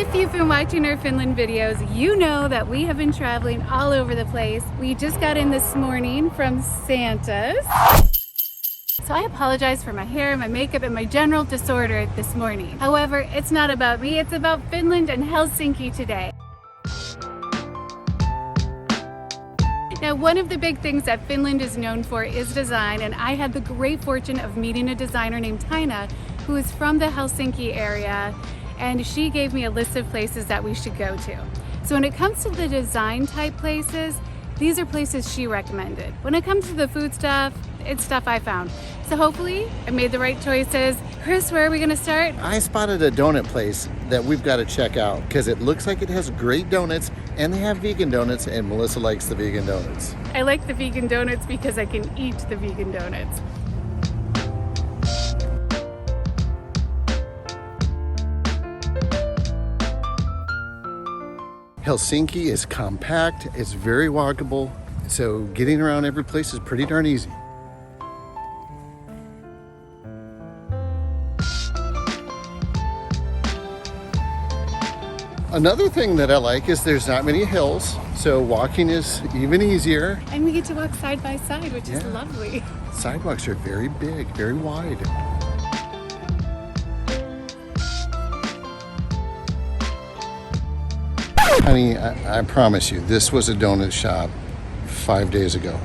If you've been watching our Finland videos, you know that we have been traveling all over the place. We just got in this morning from Santa's. So I apologize for my hair, my makeup, and my general disorder this morning. However, it's not about me, it's about Finland and Helsinki today. Now, one of the big things that Finland is known for is design, and I had the great fortune of meeting a designer named Taina, who is from the Helsinki area, and she gave me a list of places that we should go to. So when it comes to the design type places, these are places she recommended. When it comes to the food stuff, it's stuff I found. So hopefully I made the right choices. Chris, where are we gonna start? I spotted a donut place that we've got to check out because it looks like it has great donuts and they have vegan donuts, and Melissa likes the vegan donuts. I like the vegan donuts because I can eat the vegan donuts. Helsinki is compact, it's very walkable, so getting around every place is pretty darn easy. Another thing that I like is there's not many hills, so walking is even easier. And we get to walk side by side, which is lovely. Sidewalks are very big, very wide. Honey, I promise you, this was a donut shop 5 days ago.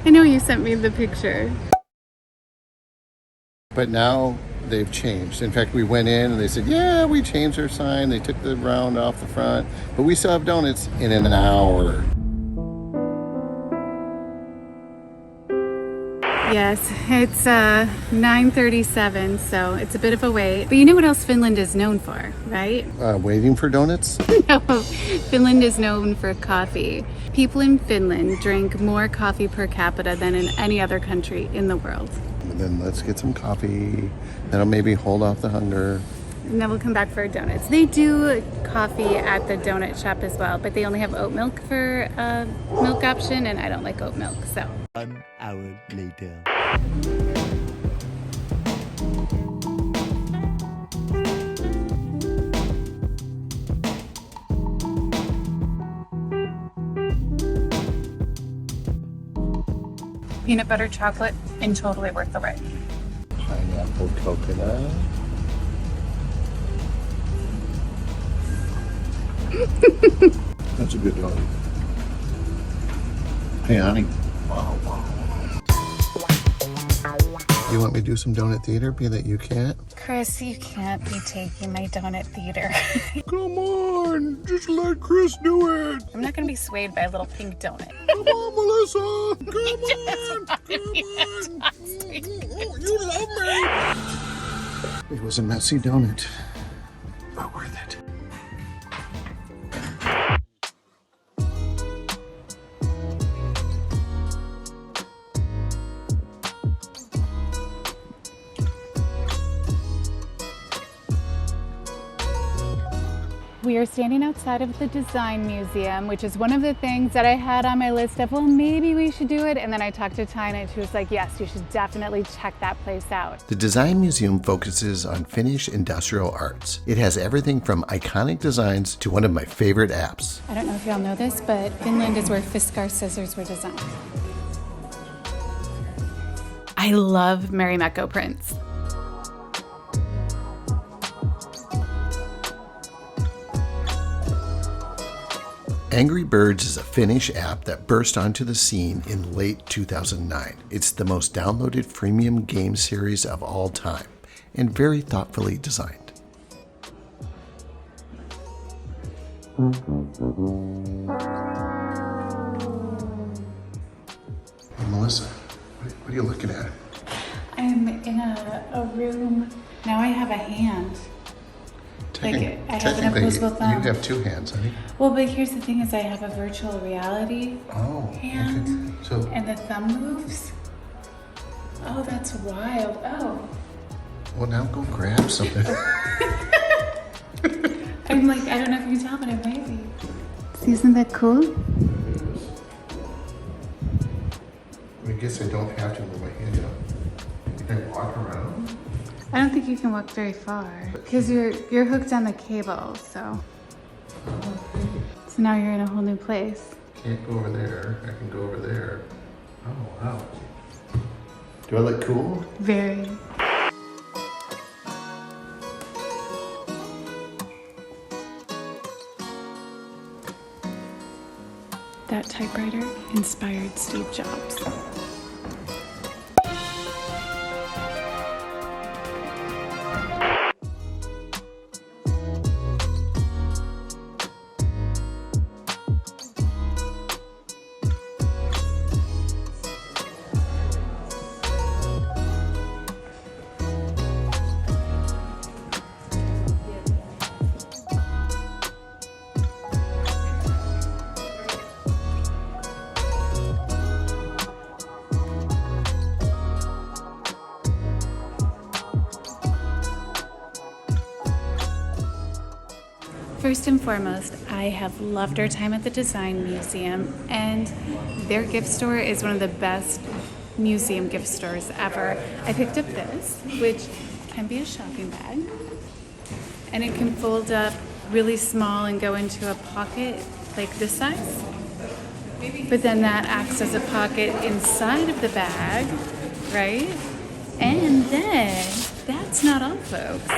I know you sent me the picture. But now they've changed. In fact, we went in and they said, yeah, we changed our sign. They took the round off the front, but we still have donuts in an hour. Yes, it's 9:37, so it's a bit of a wait. But you know what else Finland is known for, right? Waiting for donuts? No, Finland is known for coffee. People in Finland drink more coffee per capita than in any other country in the world. And then let's get some coffee. That'll maybe hold off the hunger. And then we'll come back for donuts. They do coffee at the donut shop as well, but they only have oat milk for milk option, and I don't like oat milk, so. 1 hour later. Peanut butter chocolate and totally worth the wait. Pineapple coconut. That's a good donut. Hey, honey. Wow. You want me to do some donut theater, being that you can't? Chris, you can't be taking my donut theater. Come on, just let Chris do it. I'm not gonna be swayed by a little pink donut. Come on, Melissa. Come on. You love me. It was a messy donut, but worth it. We are standing outside of the Design Museum, which is one of the things that I had on my list of, well, maybe we should do it. And then I talked to Taina and she was like, yes, you should definitely check that place out. The Design Museum focuses on Finnish industrial arts. It has everything from iconic designs to one of my favorite apps. I don't know if y'all know this, but Finland is where Fiskars scissors were designed. I love Marimekko prints. Angry Birds is a Finnish app that burst onto the scene in late 2009. It's the most downloaded freemium game series of all time and very thoughtfully designed. Hey, Melissa, what are you looking at? I'm in a room. Now I have a hand. Like I have an opposable thumb. You have two hands, honey. Well, but here's the thing is I have a virtual reality hand, okay. So, and the thumb moves. Oh, that's wild. Oh. Well, now go grab something. I'm like, I don't know if you can tell, but I'm wavy. Isn't that cool? I guess I don't have to move my hand up. Can I walk around? I don't think you can walk very far because you're hooked on the cable, so now you're in a whole new place. Can't go over there. I can go over there. Oh, wow. Do I look cool? Very. That typewriter inspired Steve Jobs. First and foremost, I have loved our time at the Design Museum, and their gift store is one of the best museum gift stores ever. I picked up this, which can be a shopping bag, and it can fold up really small and go into a pocket like this size. But then that acts as a pocket inside of the bag, right? And then, that's not all, folks.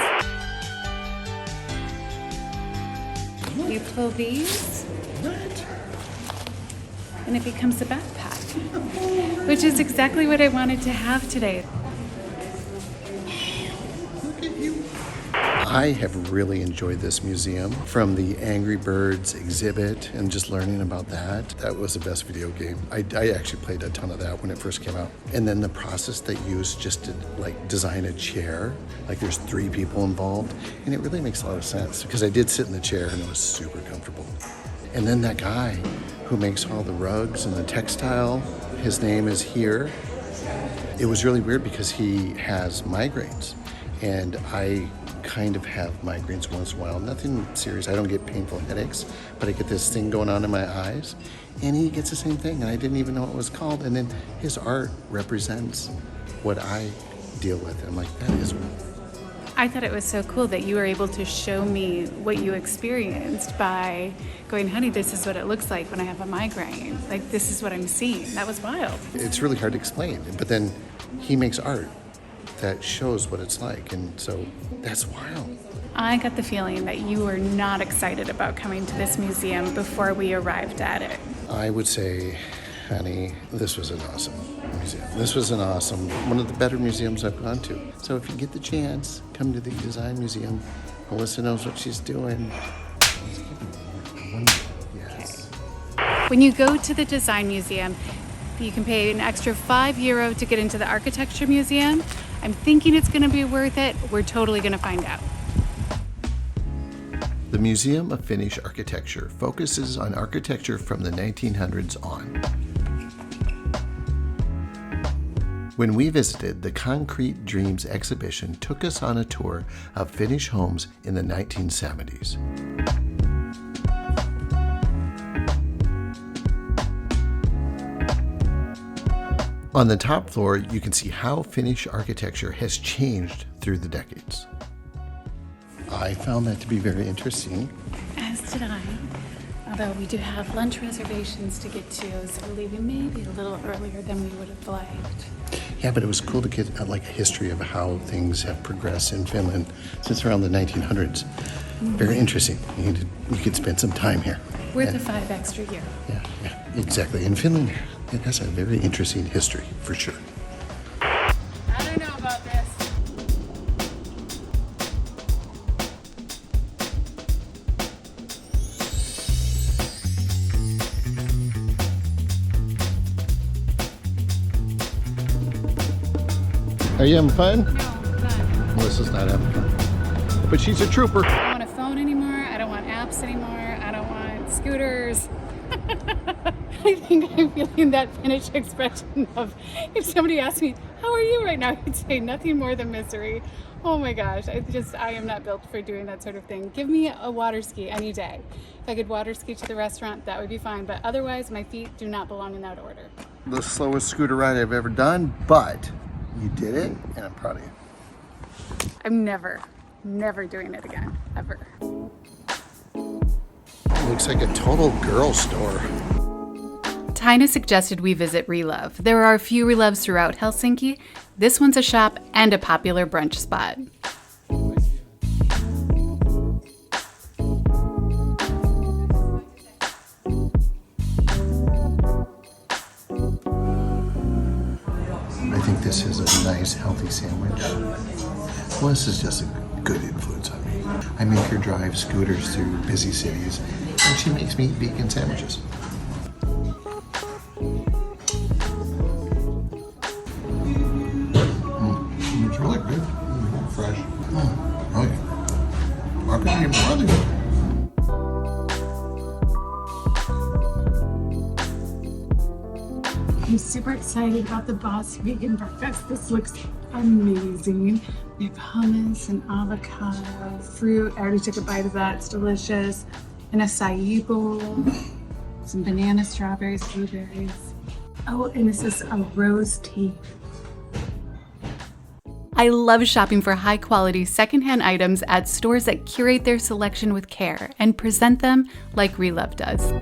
You pull these, and it becomes a backpack, which is exactly what I wanted to have today. I have really enjoyed this museum, from the Angry Birds exhibit and just learning about that. That was the best video game. I actually played a ton of that when it first came out. And then the process they used just to like design a chair, like there's 3 people involved, and it really makes a lot of sense because I did sit in the chair and it was super comfortable. And then that guy who makes all the rugs and the textile, his name is here. It was really weird because he has migraines, and I kind of have migraines once in a while. Nothing serious. I don't get painful headaches, but I get this thing going on in my eyes, and he gets the same thing, and I didn't even know what it was called. And then his art represents what I deal with. And I'm like, that is. I thought it was so cool that you were able to show me what you experienced by going, honey, this is what it looks like when I have a migraine. Like, this is what I'm seeing. That was wild. It's really hard to explain, but then he makes art that shows what it's like, and so that's wild. I got the feeling that you were not excited about coming to this museum before we arrived at it. I would say, honey, this was an awesome museum. This was one of the better museums I've gone to. So if you get the chance, come to the Design Museum. Melissa knows what she's doing. Yes. When you go to the Design Museum, you can pay an extra €5 to get into the Architecture Museum. I'm thinking it's going to be worth it. We're totally going to find out. The Museum of Finnish Architecture focuses on architecture from the 1900s on. When we visited, the Concrete Dreams exhibition took us on a tour of Finnish homes in the 1970s. On the top floor, you can see how Finnish architecture has changed through the decades. I found that to be very interesting. As did I. Although we do have lunch reservations to get to, so we're leaving maybe a little earlier than we would have liked. Yeah, but it was cool to get a history of how things have progressed in Finland since around the 1900s. Very interesting. You could spend some time here. Worth the 5 extra year. Yeah, exactly. In Finland, it has a very interesting history, for sure. I don't know about this. Are you having fun? No, fun. Melissa's not having fun. But she's a trooper. I don't want a phone anymore. I don't want apps anymore. I don't want scooters. I think I'm feeling that Finnish expression of, if somebody asked me, how are you right now? I'd say nothing more than misery. Oh my gosh, I am not built for doing that sort of thing. Give me a water ski any day. If I could water ski to the restaurant, that would be fine. But otherwise, my feet do not belong in that order. The slowest scooter ride I've ever done, but you did it, and I'm proud of you. I'm never doing it again, ever. Looks like a total girl store. Tina suggested we visit Relove. There are a few Reloves throughout Helsinki. This one's a shop and a popular brunch spot. I think this is a nice, healthy sandwich. Melissa is just a good influence on me. I make her drive scooters through busy cities, and she makes me eat vegan sandwiches. It's really good. Fresh. Okay. How can you even run it? I'm super excited about the Boss Vegan Breakfast. This looks amazing. We have hummus and avocado, fruit. I already took a bite of that. It's delicious. An acai bowl, some banana, strawberries, blueberries. Oh, and this is a rose tea. I love shopping for high-quality secondhand items at stores that curate their selection with care and present them like Relove does.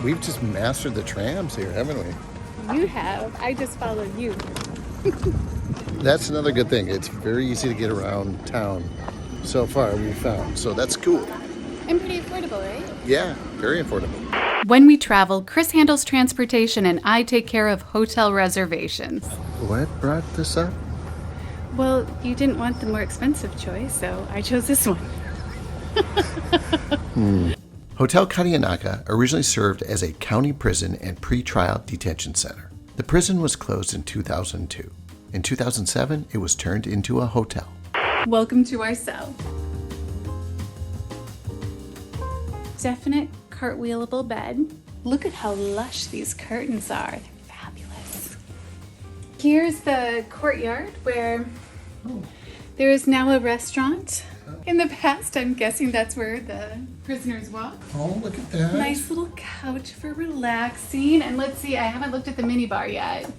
We've just mastered the trams here, haven't we? You have. I just followed you. That's another good thing. It's very easy to get around town so far, we found. So that's cool. And pretty affordable, right? Yeah, very affordable. When we travel, Chris handles transportation and I take care of hotel reservations. What brought this up? Well, you didn't want the more expensive choice, so I chose this one. Hotel Karianaka originally served as a county prison and pre-trial detention center. The prison was closed in 2002. In 2007, it was turned into a hotel. Welcome to our cell. Definite cartwheelable bed. Look at how lush these curtains are. They're fabulous. Here's the courtyard where there is now a restaurant. In the past, I'm guessing that's where the prisoners walk. Oh, look at that. Nice little couch for relaxing. And let's see, I haven't looked at the minibar yet.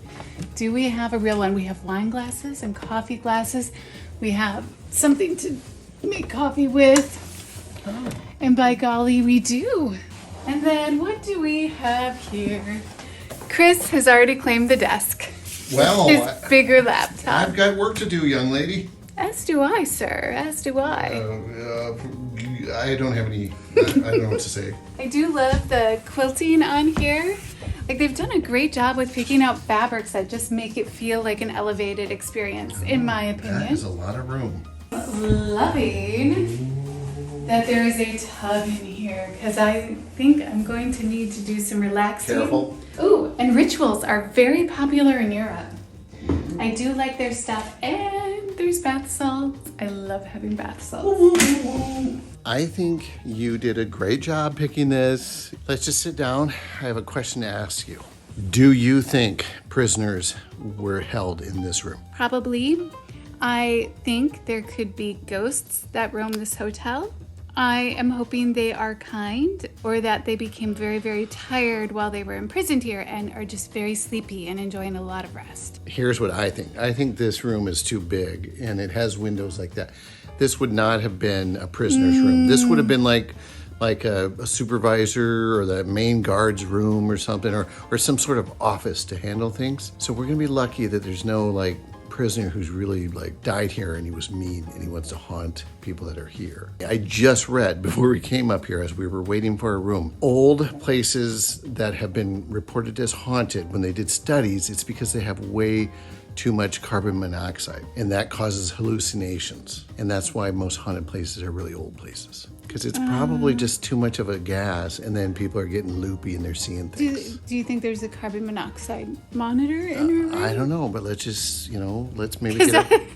Do we have a real one? We have wine glasses and coffee glasses. We have something to make coffee with. Oh. And by golly, we do. And then what do we have here? Chris has already claimed the desk. Well, His bigger laptop. I've got work to do, young lady. As do I, sir. As do I. I don't have any, I don't know what to say. I do love the quilting on here. Like, they've done a great job with picking out fabrics that just make it feel like an elevated experience, in my opinion. That is a lot of room. Loving that there is a tub in here, because I think I'm going to need to do some relaxing. Careful. Ooh, and rituals are very popular in Europe. I do like their stuff, and there's bath salts. I love having bath salts. I think you did a great job picking this. Let's just sit down. I have a question to ask you. Do you think prisoners were held in this room? Probably. I think there could be ghosts that roam this hotel. I am hoping they are kind, or that they became very, very tired while they were imprisoned here and are just very sleepy and enjoying a lot of rest. Here's what I think. I think this room is too big and it has windows like that. This would not have been a prisoner's room. This would have been like a supervisor or the main guard's room or something, or some sort of office to handle things. So we're gonna be lucky that there's no like prisoner who's really like died here and he was mean and he wants to haunt people that are here. I just read before we came up here as we were waiting for a room, old places that have been reported as haunted, when they did studies, it's because they have way too much carbon monoxide and that causes hallucinations. And that's why most haunted places are really old places. Because it's probably just too much of a gas and then people are getting loopy and they're seeing things. Do you think there's a carbon monoxide monitor in your room? I don't know, but let's just, let's maybe get a...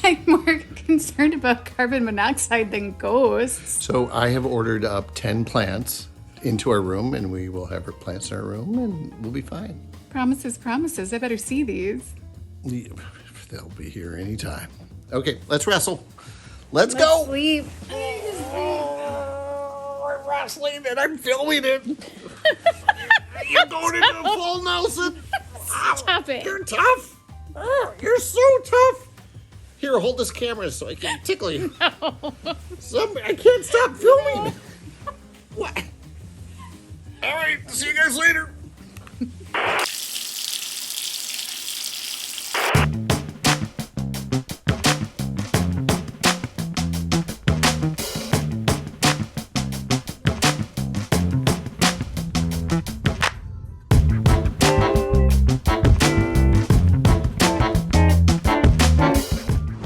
I'm more concerned about carbon monoxide than ghosts. So I have ordered up 10 plants into our room and we will have our plants in our room and we'll be fine. Promises, promises. I better see these. Yeah, they'll be here anytime. Okay, let's wrestle. Let's go. Sleep. wrestling and I'm filming it. You're going into a full Nelson. Stop it. You're tough. Oh, you're so tough. Here, hold this camera so I can tickle you. No. I can't stop filming. What? All right, see you guys later.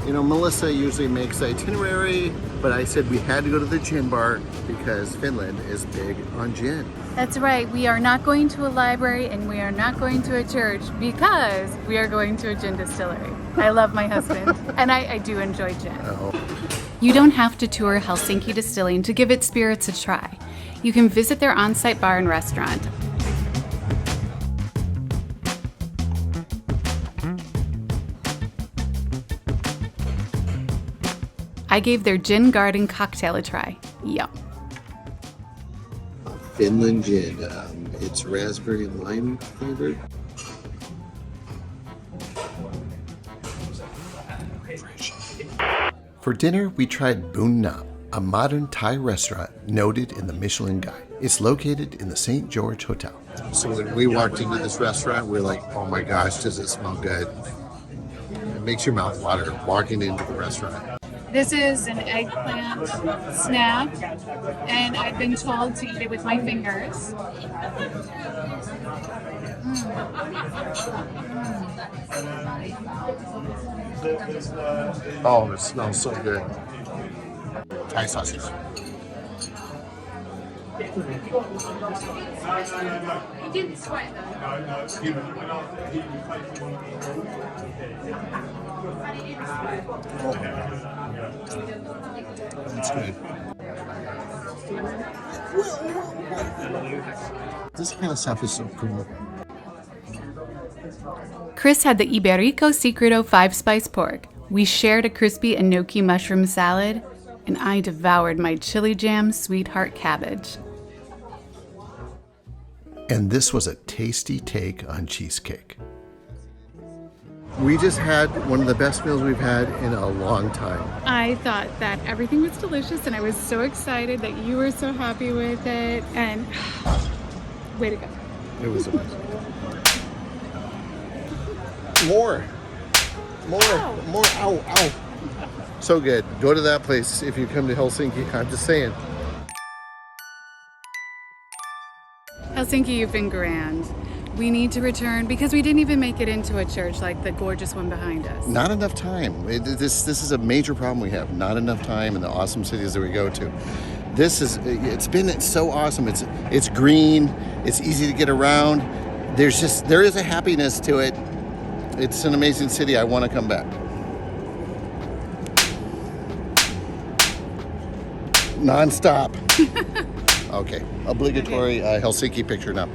You know, Melissa usually makes the itinerary, but I said we had to go to the gin bar because Finland is big on gin. That's right. We are not going to a library and we are not going to a church because we are going to a gin distillery. I love my husband and I do enjoy gin. Oh. You don't have to tour Helsinki Distilling to give its spirits a try. You can visit their on-site bar and restaurant. I gave their gin garden cocktail a try. Yum. Finland gin. It's raspberry and lime flavored. For dinner, we tried Bun Nam, a modern Thai restaurant noted in the Michelin Guide. It's located in the St. George Hotel. So when we walked into this restaurant, we were like, oh my gosh, does it smell good? It makes your mouth water walking into the restaurant. This is an eggplant snack, and I've been told to eat it with my fingers. Oh, it smells so good. Thai sausage. You didn't sweat That's good. This kind of stuff is so cool. Chris had the Iberico Secreto 5-spice pork. We shared a crispy enoki mushroom salad, and I devoured my chili jam sweetheart cabbage. And this was a tasty take on cheesecake. We just had one of the best meals we've had in a long time. I thought that everything was delicious, and I was so excited that you were so happy with it, and way to go. It was amazing. More. Ow. So good. Go to that place if you come to Helsinki. I'm just saying. Helsinki, you've been grand. We need to return because we didn't even make it into a church like the gorgeous one behind us. Not enough time. This is a major problem we have. Not enough time in the awesome cities that we go to. It's been so awesome. It's green. It's easy to get around. There is a happiness to it. It's an amazing city. I want to come back. Non-stop. Okay. Obligatory Helsinki picture now.